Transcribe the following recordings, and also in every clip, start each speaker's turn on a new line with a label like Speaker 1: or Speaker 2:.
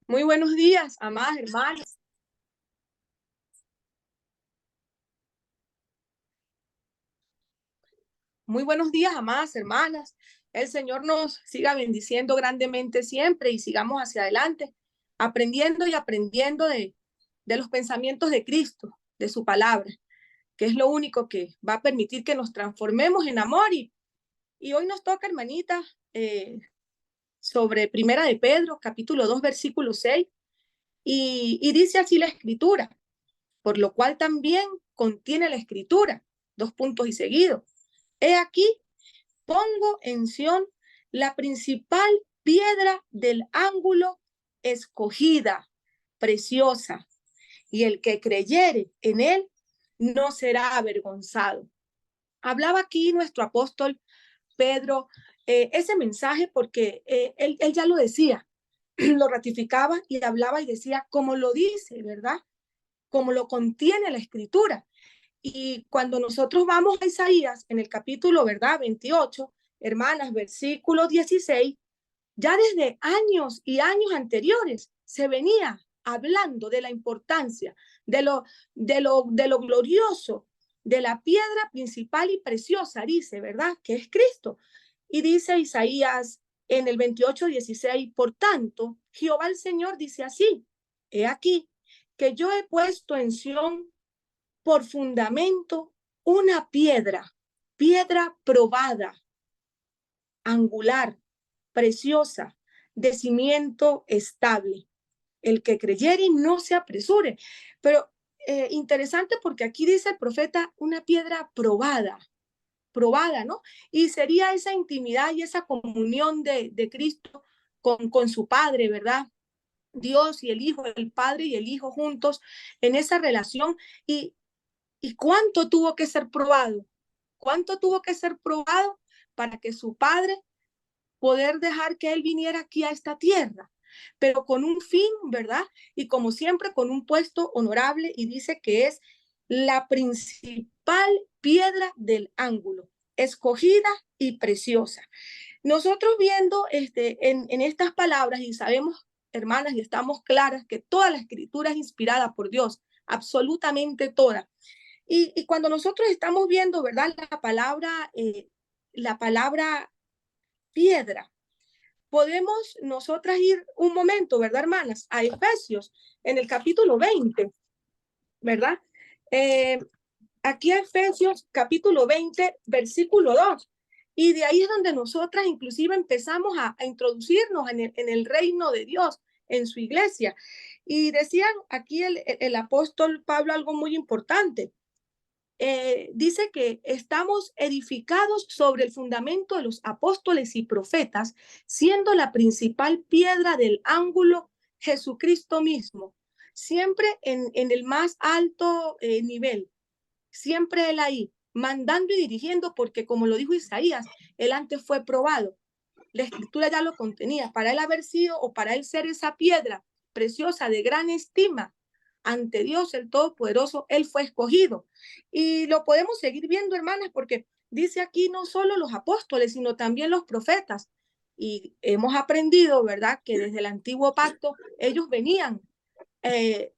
Speaker 1: Muy buenos días, amadas hermanas. Muy buenos días, amadas hermanas. El Señor nos siga bendiciendo grandemente siempre y sigamos hacia adelante, aprendiendo y aprendiendo de los pensamientos de Cristo, de su palabra, que es lo único que va a permitir que nos transformemos en amor. Y hoy nos toca, hermanita, sobre Primera de Pedro, capítulo 2, versículo 6, y dice así la Escritura, por lo cual también contiene la Escritura, dos puntos y seguido. He aquí, pongo en Sión la principal piedra del ángulo escogida, preciosa, y el que creyere en él no será avergonzado. Hablaba aquí nuestro apóstol Pedro ese mensaje porque él ya lo decía, lo ratificaba y hablaba y decía como lo dice, ¿verdad? Como lo contiene la escritura. Y cuando nosotros vamos a Isaías, en el capítulo, ¿verdad? 28, hermanas, versículo 16, ya desde años y años anteriores se venía hablando de la importancia, de lo glorioso, de la piedra principal y preciosa, dice, ¿verdad? Que es Cristo. Y dice Isaías en el 28:16, por tanto, Jehová el Señor dice así, he aquí que yo he puesto en Sión por fundamento una piedra, piedra probada, angular, preciosa, de cimiento estable. El que creyere no se apresure. Pero interesante porque aquí dice el profeta una piedra probada, probada, ¿no? Y sería esa intimidad y esa comunión de Cristo con su Padre, ¿verdad? Dios y el Hijo, el Padre y el Hijo juntos en esa relación. ¿Y cuánto tuvo que ser probado? ¿Cuánto tuvo que ser probado para que su Padre poder dejar que Él viniera aquí a esta tierra? Pero con un fin, ¿verdad? Y como siempre, con un puesto honorable y dice que es la principal piedra del ángulo, escogida y preciosa. Nosotros viendo en estas palabras y sabemos, hermanas, y estamos claras que toda la escritura es inspirada por Dios, absolutamente toda. Y cuando nosotros estamos viendo, ¿verdad? La palabra piedra, podemos nosotras ir un momento, ¿verdad, hermanas? A Efesios, en el capítulo 20, ¿verdad? Eh, Aquí a Efesios, capítulo 20, versículo 2. Y de ahí es donde nosotras inclusive empezamos a introducirnos en el reino de Dios, en su iglesia. Y decían aquí el apóstol Pablo algo muy importante. Dice que estamos edificados sobre el fundamento de los apóstoles y profetas, siendo la principal piedra del ángulo Jesucristo mismo, siempre en el más alto nivel, siempre él ahí, mandando y dirigiendo, porque como lo dijo Isaías, él antes fue probado. La escritura ya lo contenía. Para él haber sido o para él ser esa piedra preciosa de gran estima ante Dios el Todopoderoso, él fue escogido. Y lo podemos seguir viendo, hermanas, porque dice aquí no solo los apóstoles, sino también los profetas. Y hemos aprendido, ¿verdad?, que desde el antiguo pacto ellos venían eh,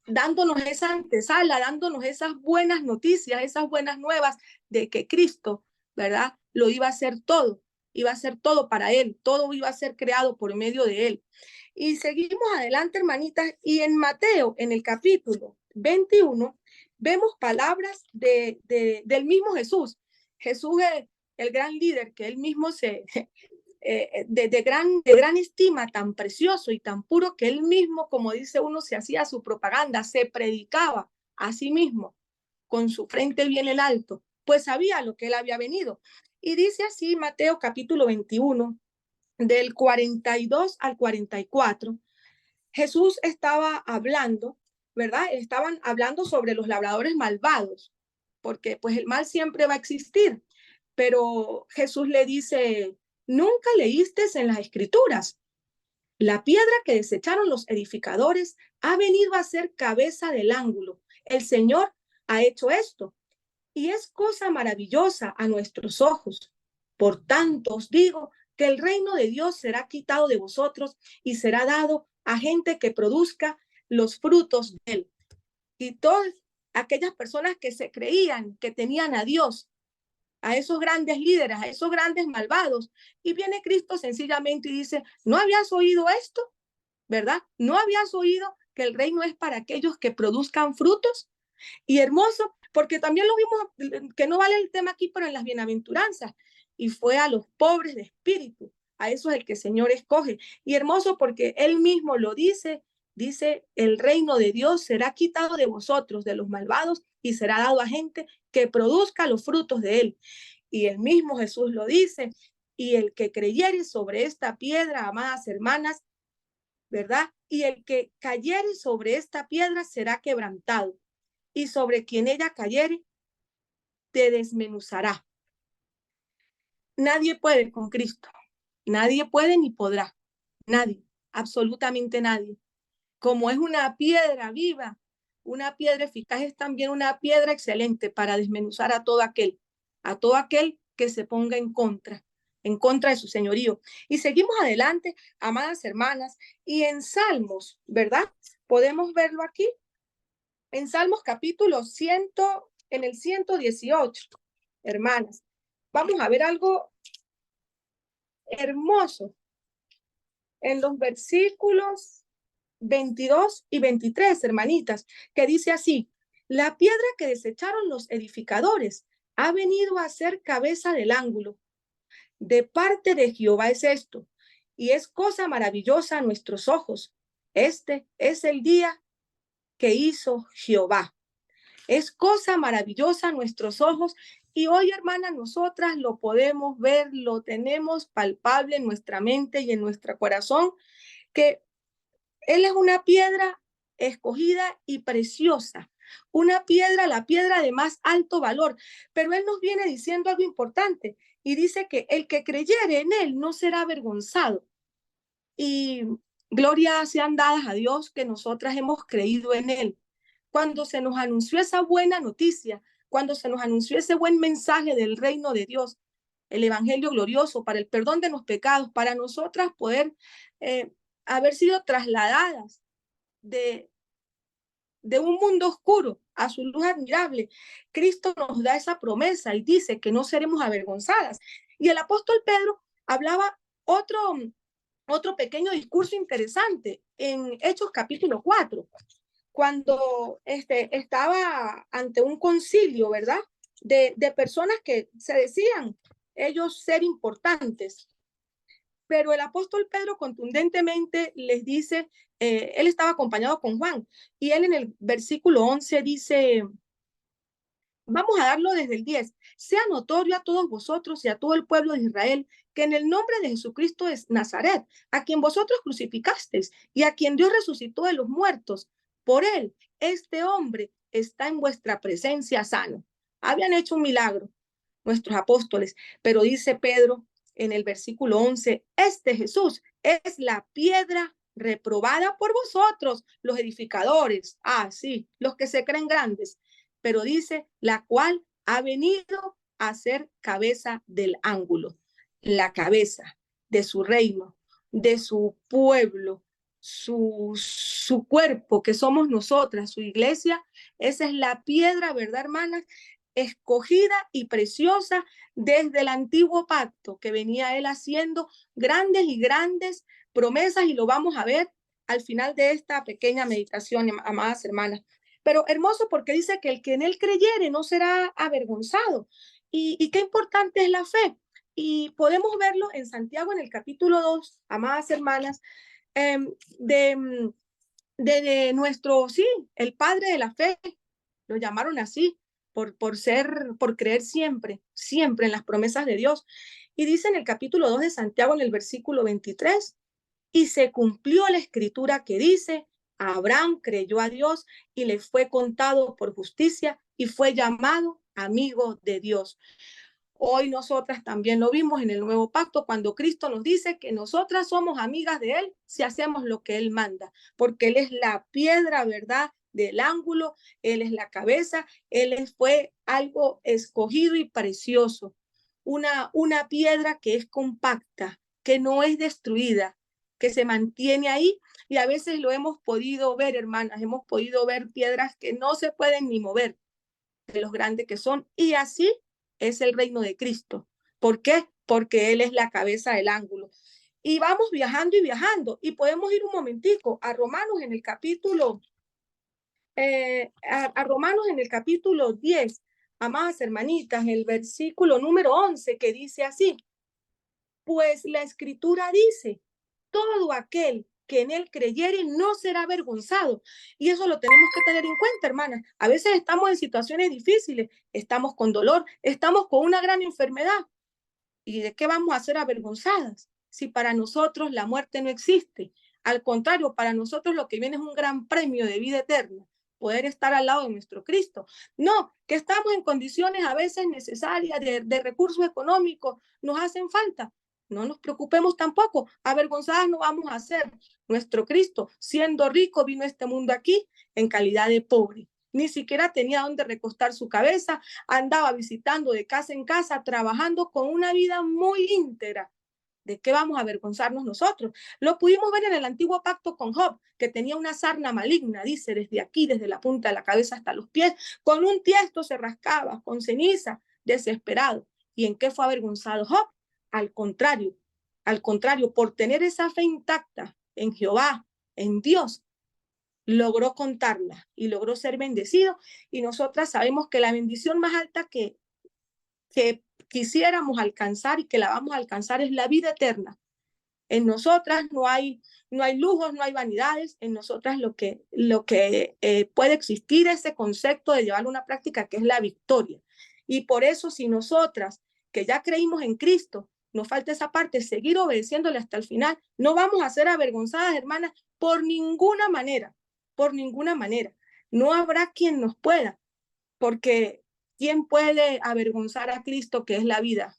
Speaker 1: dándonos esa antesala, dándonos esas buenas noticias, esas buenas nuevas de que Cristo, ¿verdad? Lo iba a ser todo para Él, todo iba a ser creado por medio de Él. Y seguimos adelante, hermanitas, y en Mateo, en el capítulo 21, vemos palabras del mismo Jesús. Jesús es el gran líder que él mismo de gran estima, tan precioso y tan puro que él mismo, como dice uno, se hacía su propaganda, se predicaba a sí mismo con su frente bien en alto, pues sabía lo que él había venido. Y dice así Mateo capítulo 21, del 42 al 44, Jesús estaba hablando, ¿verdad? Estaban hablando sobre los labradores malvados, porque pues el mal siempre va a existir, pero Jesús le dice, ¿nunca leíste en las escrituras? La piedra que desecharon los edificadores ha venido a ser cabeza del ángulo. El Señor ha hecho esto y es cosa maravillosa a nuestros ojos. Por tanto os digo que el reino de Dios será quitado de vosotros y será dado a gente que produzca los frutos de él. Y todas aquellas personas que se creían que tenían a Dios, a esos grandes líderes, a esos grandes malvados, y viene Cristo sencillamente y dice, ¿no habías oído esto? ¿Verdad? ¿No habías oído que el reino es para aquellos que produzcan frutos? Y hermoso, porque también lo vimos, que no vale el tema aquí, pero en las bienaventuranzas, y fue a los pobres de espíritu, a eso es el que el Señor escoge. Y hermoso porque él mismo lo dice, dice, el reino de Dios será quitado de vosotros, de los malvados, y será dado a gente que produzca los frutos de él. Y el mismo Jesús lo dice, y el que creyere sobre esta piedra, amadas hermanas, ¿verdad? Y el que cayere sobre esta piedra será quebrantado, y sobre quien ella cayere, te desmenuzará. Nadie puede con Cristo, nadie puede ni podrá, nadie, absolutamente nadie. Como es una piedra viva, una piedra eficaz, es también una piedra excelente para desmenuzar a todo aquel que se ponga en contra de su señorío. Y seguimos adelante, amadas hermanas, y en Salmos, ¿verdad? Podemos verlo aquí, en Salmos capítulo 100, en el 118, hermanas. Vamos a ver algo hermoso en los versículos 22 y 23, hermanitas, que dice así, la piedra que desecharon los edificadores ha venido a ser cabeza del ángulo. De parte de Jehová es esto, y es cosa maravillosa a nuestros ojos. Este es el día que hizo Jehová. Es cosa maravillosa a nuestros ojos y hoy, hermanas, nosotras lo podemos ver, lo tenemos palpable en nuestra mente y en nuestro corazón, que Él es una piedra escogida y preciosa, una piedra, la piedra de más alto valor, pero Él nos viene diciendo algo importante y dice que el que creyere en Él no será avergonzado. Y gloria sean dadas a Dios que nosotras hemos creído en Él. Cuando se nos anunció esa buena noticia, cuando se nos anunció ese buen mensaje del reino de Dios, el evangelio glorioso para el perdón de los pecados, para nosotras poder haber sido trasladadas de, de un mundo oscuro a su luz admirable, Cristo nos da esa promesa y dice que no seremos avergonzadas. Y el apóstol Pedro hablaba otro pequeño discurso interesante en Hechos capítulo 4, cuando estaba ante un concilio, ¿verdad? De personas que se decían ellos ser importantes. Pero el apóstol Pedro contundentemente les dice, él estaba acompañado con Juan, y él en el versículo 11 dice, vamos a darlo desde el 10, sea notorio a todos vosotros y a todo el pueblo de Israel que en el nombre de Jesucristo es Nazaret, a quien vosotros crucificasteis y a quien Dios resucitó de los muertos, por él, este hombre está en vuestra presencia sano. Habían hecho un milagro nuestros apóstoles, pero dice Pedro en el versículo 11, este Jesús es la piedra reprobada por vosotros, los edificadores, sí, los que se creen grandes, pero dice, la cual ha venido a ser cabeza del ángulo, la cabeza de su reino, de su pueblo, su cuerpo, que somos nosotras, su iglesia. Esa es la piedra, ¿verdad, hermanas? Escogida y preciosa desde el antiguo pacto, que venía él haciendo grandes y grandes promesas, y lo vamos a ver al final de esta pequeña meditación, amadas hermanas. Pero hermoso porque dice que el que en él creyere no será avergonzado. Y qué importante es la fe. Y podemos verlo en Santiago en el capítulo 2, amadas hermanas, eh, de, de nuestro, sí, el padre de la fe, lo llamaron así, por creer siempre, siempre en las promesas de Dios. Y dice en el capítulo 2 de Santiago, en el versículo 23, y se cumplió la escritura que dice, Abraham creyó a Dios y le fue contado por justicia y fue llamado amigo de Dios. Hoy nosotras también lo vimos en el nuevo pacto cuando Cristo nos dice que nosotras somos amigas de Él si hacemos lo que Él manda, porque Él es la piedra, ¿verdad?, del ángulo, Él es la cabeza, Él fue algo escogido y precioso, una piedra que es compacta, que no es destruida, que se mantiene ahí, y a veces lo hemos podido ver, hermanas, hemos podido ver piedras que no se pueden ni mover de los grandes que son, y así es el reino de Cristo. ¿Por qué? Porque Él es la cabeza del ángulo. Y vamos viajando y viajando, y podemos ir un momentico a Romanos en el capítulo, a Romanos en el capítulo 10, amadas hermanitas, el versículo número 11, que dice así: pues la escritura dice, todo aquel que en él creyere no será avergonzado. Y eso lo tenemos que tener en cuenta, hermanas. A veces estamos en situaciones difíciles, estamos con dolor, estamos con una gran enfermedad. ¿Y de qué vamos a ser avergonzadas? Si para nosotros la muerte no existe. Al contrario, para nosotros lo que viene es un gran premio de vida eterna, poder estar al lado de nuestro Cristo. No, que estamos en condiciones a veces necesarias de recursos económicos, nos hacen falta. No nos preocupemos tampoco, avergonzadas no vamos a ser. Nuestro Cristo, siendo rico, vino a este mundo aquí en calidad de pobre. Ni siquiera tenía donde recostar su cabeza, andaba visitando de casa en casa, trabajando con una vida muy íntegra. ¿De qué vamos a avergonzarnos nosotros? Lo pudimos ver en el antiguo pacto con Job, que tenía una sarna maligna, dice, desde aquí, desde la punta de la cabeza hasta los pies, con un tiesto se rascaba, con ceniza, desesperado. ¿Y en qué fue avergonzado Job? Al contrario, por tener esa fe intacta en Jehová, en Dios, logró contarla y logró ser bendecido. Y nosotras sabemos que la bendición más alta que quisiéramos alcanzar y que la vamos a alcanzar es la vida eterna. En nosotras no hay lujos, no hay vanidades. En nosotras lo que puede existir ese concepto de llevar una práctica que es la victoria. Y por eso, si nosotras, que ya creímos en Cristo, nos falta esa parte, seguir obedeciéndole hasta el final, no vamos a ser avergonzadas, hermanas, por ninguna manera, por ninguna manera. No habrá quien nos pueda, porque ¿quién puede avergonzar a Cristo, que es la vida?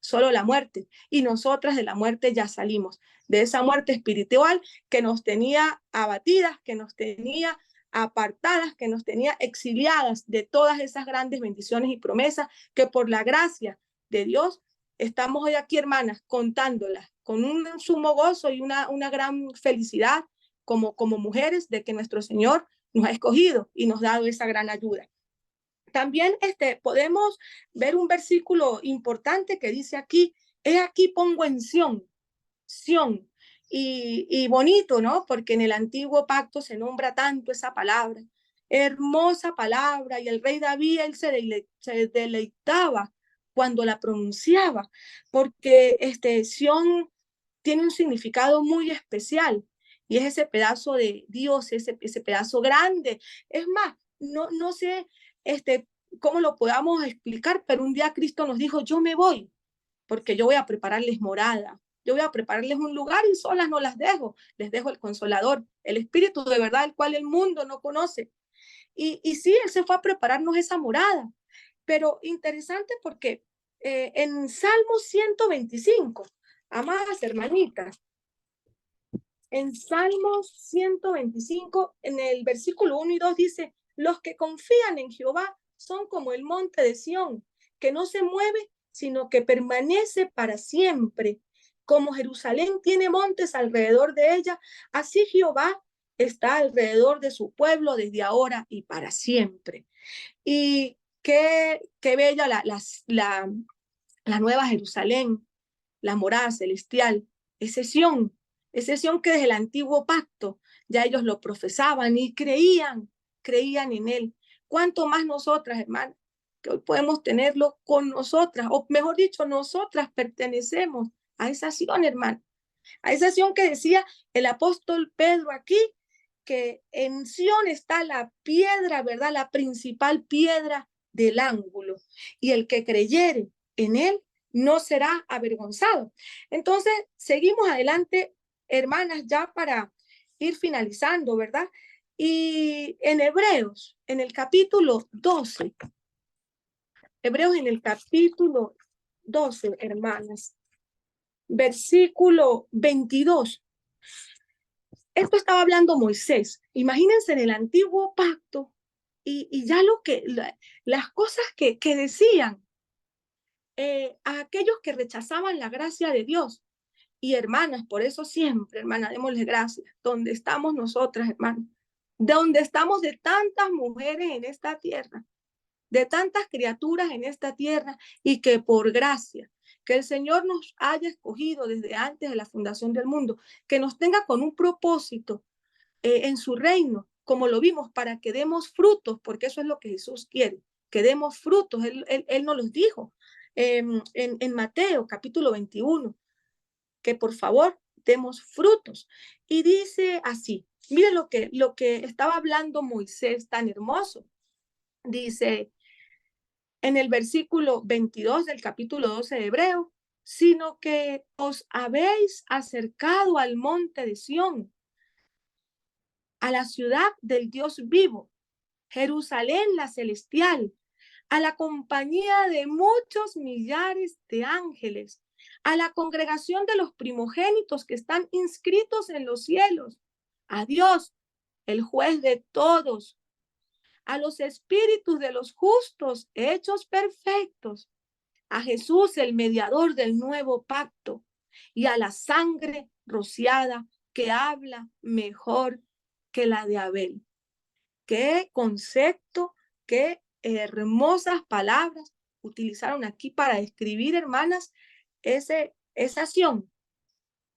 Speaker 1: Solo la muerte. Y nosotras de la muerte ya salimos, de esa muerte espiritual que nos tenía abatidas, que nos tenía apartadas, que nos tenía exiliadas de todas esas grandes bendiciones y promesas que por la gracia de Dios estamos hoy aquí, hermanas, contándolas con un sumo gozo y una gran felicidad como mujeres de que nuestro Señor nos ha escogido y nos ha dado esa gran ayuda. También podemos ver un versículo importante que dice aquí: he aquí pongo en Sión, y bonito, ¿no? Porque en el antiguo pacto se nombra tanto esa palabra, hermosa palabra, y el rey David, él se deleitaba cuando la pronunciaba, porque Sión tiene un significado muy especial, y es ese pedazo de Dios, ese pedazo grande. Es más, no sé cómo lo podamos explicar, pero un día Cristo nos dijo: yo me voy, porque yo voy a prepararles morada, yo voy a prepararles un lugar y solas no las dejo, les dejo el Consolador, el Espíritu de verdad, el cual el mundo no conoce. Y sí, Él se fue a prepararnos esa morada, pero interesante porque en Salmo 125, amadas hermanitas, en Salmo 125, en el versículo 1 y 2 dice: los que confían en Jehová son como el monte de Sión, que no se mueve, sino que permanece para siempre. Como Jerusalén tiene montes alrededor de ella, así Jehová está alrededor de su pueblo desde ahora y para siempre. Y qué bella la nueva Jerusalén, la morada celestial, ese Sión que desde el antiguo pacto ya ellos lo profesaban y creían en él. ¿Cuánto más nosotras, hermanas, que hoy podemos tenerlo con nosotras? O mejor dicho, nosotras pertenecemos a esa Sión, hermano, a esa Sión que decía el apóstol Pedro aquí, que en Sión está la piedra, ¿verdad? La principal piedra del ángulo. Y el que creyere en él no será avergonzado. Entonces, seguimos adelante, hermanas, ya para ir finalizando, ¿verdad? Y en Hebreos, en el capítulo 12, Hebreos en el capítulo 12, hermanas, versículo 22. Esto estaba hablando Moisés. Imagínense en el antiguo pacto y ya las cosas que decían a aquellos que rechazaban la gracia de Dios. Y hermanas, por eso siempre, hermana, démosle gracias. Donde estamos nosotras, hermanas, donde estamos de tantas mujeres en esta tierra, de tantas criaturas en esta tierra, y que por gracia, que el Señor nos haya escogido desde antes de la fundación del mundo, que nos tenga con un propósito en su reino, como lo vimos, para que demos frutos, porque eso es lo que Jesús quiere, que demos frutos. Él nos los dijo en Mateo capítulo 21, que por favor demos frutos. Y dice así, mire lo que estaba hablando Moisés tan hermoso. Dice en el versículo 22 del capítulo 12 de Hebreo, sino que os habéis acercado al monte de Sión, a la ciudad del Dios vivo, Jerusalén la celestial, a la compañía de muchos millares de ángeles, a la congregación de los primogénitos que están inscritos en los cielos, a Dios, el juez de todos, a los espíritus de los justos hechos perfectos, a Jesús, el mediador del nuevo pacto, y a la sangre rociada que habla mejor que la de Abel. Qué concepto, qué hermosas palabras utilizaron aquí para describir, hermanas, esa acción.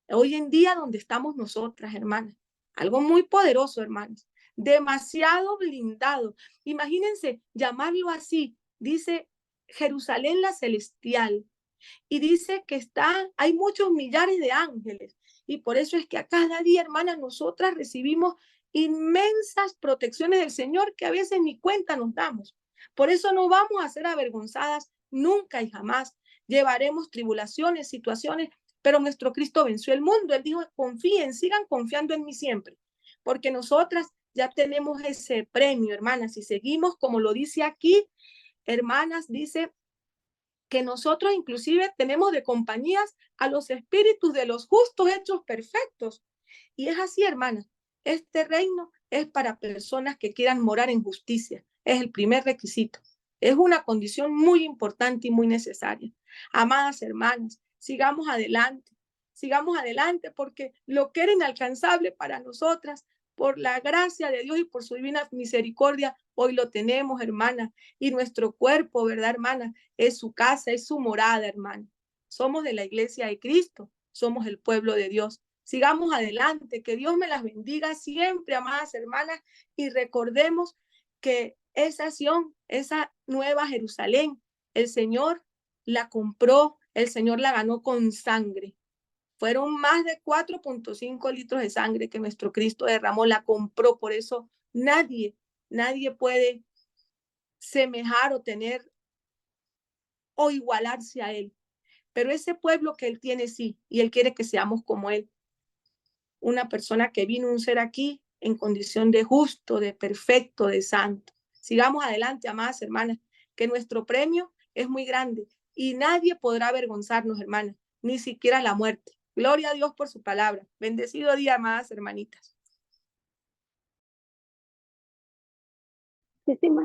Speaker 1: Hoy en día donde estamos nosotras, hermanas. Algo muy poderoso, hermanas. Demasiado blindado. Imagínense llamarlo así. Dice Jerusalén la celestial. Y dice que hay muchos millares de ángeles. Y por eso es que a cada día, hermanas, nosotras recibimos inmensas protecciones del Señor que a veces ni cuenta nos damos. Por eso no vamos a ser avergonzadas nunca y jamás. Llevaremos tribulaciones, situaciones, pero nuestro Cristo venció el mundo. Él dijo, confíen, sigan confiando en mí siempre, porque nosotras ya tenemos ese premio, hermanas, y seguimos, como lo dice aquí, hermanas, dice que nosotros inclusive tenemos de compañías a los espíritus de los justos hechos perfectos. Y es así, hermanas, este reino es para personas que quieran morar en justicia. Es el primer requisito. Es una condición muy importante y muy necesaria. Amadas hermanas, sigamos adelante porque lo que era inalcanzable para nosotras, por la gracia de Dios y por su divina misericordia, hoy lo tenemos, hermana. Y nuestro cuerpo, ¿verdad, hermana? Es su casa, es su morada, hermana. Somos de la iglesia de Cristo, somos el pueblo de Dios. Sigamos adelante, que Dios me las bendiga siempre, amadas hermanas, y recordemos que esa acción, esa nueva Jerusalén, el Señor la compró, el Señor la ganó con sangre. Fueron más de 4.5 litros de sangre que nuestro Cristo derramó, la compró. Por eso nadie puede semejar o tener o igualarse a Él. Pero ese pueblo que Él tiene, sí, y Él quiere que seamos como Él. Una persona que vino, un ser aquí en condición de justo, de perfecto, de santo. Sigamos adelante, amadas hermanas, que nuestro premio es muy grande y nadie podrá avergonzarnos, hermanas, ni siquiera la muerte. Gloria a Dios por su palabra. Bendecido día, amadas hermanitas.
Speaker 2: Muchísimas